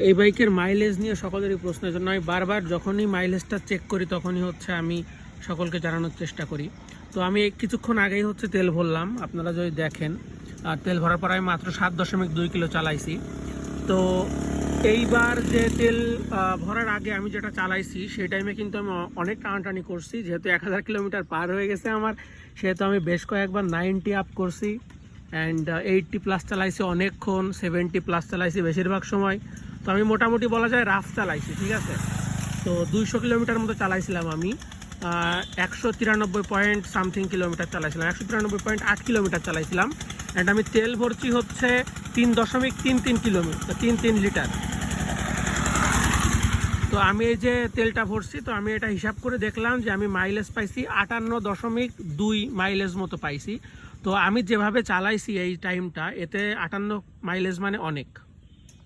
এই বাইকের মাইলেজ নিয়ে সকলেরই প্রশ্নের জন্য আমি বারবার যখনই মাইলেজটা চেক করি তখনই হচ্ছে আমি সকলকে জানানোর চেষ্টা করি। তো আমি কিছুক্ষণ আগেই হচ্ছে তেল ভরলাম, আপনারা যদি দেখেন। আর তেল ভরার পর আমি মাত্র 7.2 কিলো চালাইছি। তো এইবার যে তেল ভরার আগে আমি যেটা চালাইছি সেই টাইমে কিন্তু আমি অনেক টানাটানি করছি, যেহেতু 1000 কিলোমিটার পার হয়ে গেছে আমার, সেহেতু আমি বেশ কয়েকবার 90 আপ করছি অ্যান্ড 80+ চালাইছি, অনেকক্ষণ 70+ চালাইছি বেশিরভাগ সময়। তো আমি মোটামুটি বলা যায় রাফ চালাইছি, ঠিক আছে। তো 200 কিলোমিটার মতো চালাইছিলাম আমি, 193 পয়েন্ট সামথিং কিলোমিটার চালাইছিলাম, 193.8 কিলোমিটার চালাইছিলাম। অ্যান্ড আমি তেল ভরছি হচ্ছে 3.33 কিলোমিটার, 3 লিটার। তো আমি এই যে তেলটা ভরছি, তো আমি এটা হিসাব করে দেখলাম যে আমি মাইলেজ পাইছি 58.2 মাইলেজ মতো পাইছি। তো আমি যেভাবে চালাইছি এই টাইমটা, এতে 58 মাইলেজ মানে অনেক।